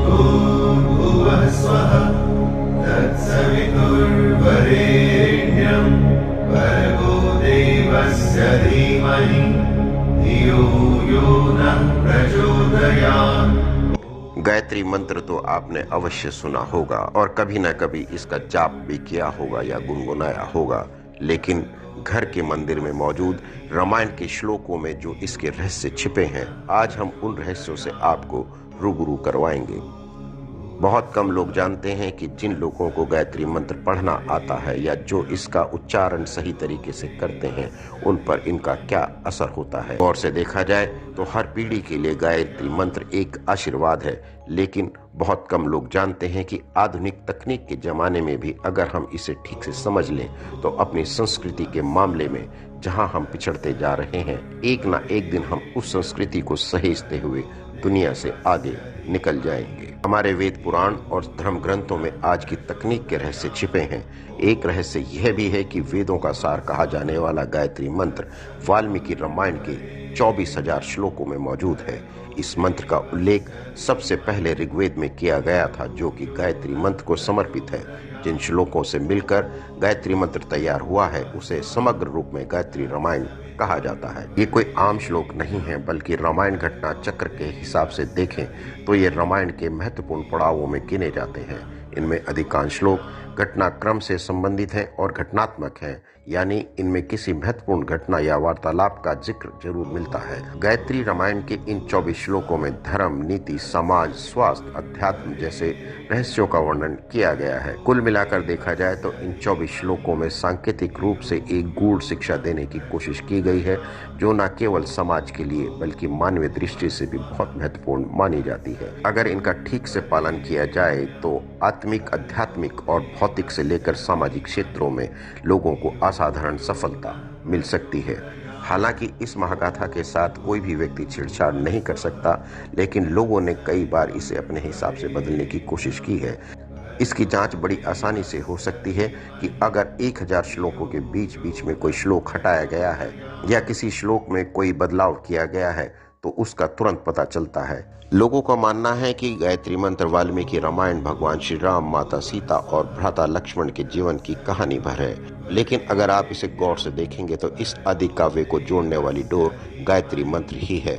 भूर्भुवः स्वः तत्सवितुर्वरेण्यं भर्गो देवस्य धीमहि धियो यो नः प्रचोदयात्। गायत्री मंत्र तो आपने अवश्य सुना होगा और कभी न कभी इसका जाप भी किया होगा या गुनगुनाया होगा, लेकिन घर के मंदिर में मौजूद रामायण के श्लोकों में जो इसके रहस्य छिपे हैं, आज हम उन रहस्यों से आपको रूबरू करवाएंगे। बहुत कम लोग जानते हैं कि जिन लोगों को गायत्री मंत्र पढ़ना आता है या जो इसका उच्चारण सही तरीके से करते हैं, उन पर इनका क्या असर होता है। गौर से देखा जाए तो हर पीढ़ी के लिए गायत्री मंत्र एक आशीर्वाद है, लेकिन बहुत कम लोग जानते हैं कि आधुनिक तकनीक के जमाने में भी अगर हम इसे ठीक से समझ लें तो अपनी संस्कृति के मामले में जहां हम पिछड़ते जा रहे हैं, एक ना एक दिन हम उस संस्कृति को सहेजते हुए दुनिया से आगे निकल जाएंगे। हमारे वेद पुराण और धर्म ग्रंथों में आज की तकनीक के रहस्य छिपे हैं। एक रहस्य यह भी है कि वेदों का सार कहा जाने वाला गायत्री मंत्र वाल्मीकि रामायण के 24,000 श्लोकों में मौजूद है। इस मंत्र का उल्लेख सबसे पहले ऋग्वेद में किया गया था, जो कि गायत्री मंत्र को समर्पित है। जिन श्लोकों से मिलकर गायत्री मंत्र तैयार हुआ है, उसे समग्र रूप में गायत्री रामायण कहा जाता है। ये कोई आम श्लोक नहीं है, बल्कि रामायण घटना चक्र के हिसाब से देखें तो ये रामायण के महत्वपूर्ण पड़ावों में गिने जाते हैं। इनमें अधिकांश श्लोक घटनाक्रम से संबंधित हैं और घटनात्मक हैं, यानी इनमें किसी महत्वपूर्ण घटना या वार्तालाप का जिक्र जरूर मिलता है। गायत्री रामायण के इन 24 श्लोकों में धर्म, नीति, समाज, स्वास्थ्य, अध्यात्म जैसे रहस्यों का वर्णन किया गया है। कुल मिलाकर देखा जाए तो इन 24 श्लोकों में सांकेतिक रूप से एक गूढ़ शिक्षा देने की कोशिश की गई है, जो न केवल समाज के लिए बल्कि मानवीय दृष्टि से भी बहुत महत्वपूर्ण मानी जाती है। अगर इनका ठीक से पालन किया जाए तो आत्मिक, आध्यात्मिक और भौतिक से लेकर सामाजिक क्षेत्रों में लोगों को असाधारण सफलता मिल सकती है। हालांकि इस महागाथा के साथ कोई भी व्यक्ति छेड़छाड़ नहीं कर सकता, लेकिन लोगों ने कई बार इसे अपने हिसाब से बदलने की कोशिश की है। इसकी जांच बड़ी आसानी से हो सकती है कि अगर 1000 श्लोकों के बीच बीच में कोई श्लोक हटाया गया है या किसी श्लोक में कोई बदलाव किया गया है तो उसका तुरंत पता चलता है। लोगों का मानना है कि गायत्री मंत्र वाल्मीकि रामायण भगवान श्री राम, माता सीता और भ्राता लक्ष्मण के जीवन की कहानी भर है, लेकिन अगर आप इसे गौर से देखेंगे तो इस आदि काव्य को जोड़ने वाली डोर गायत्री मंत्र ही है।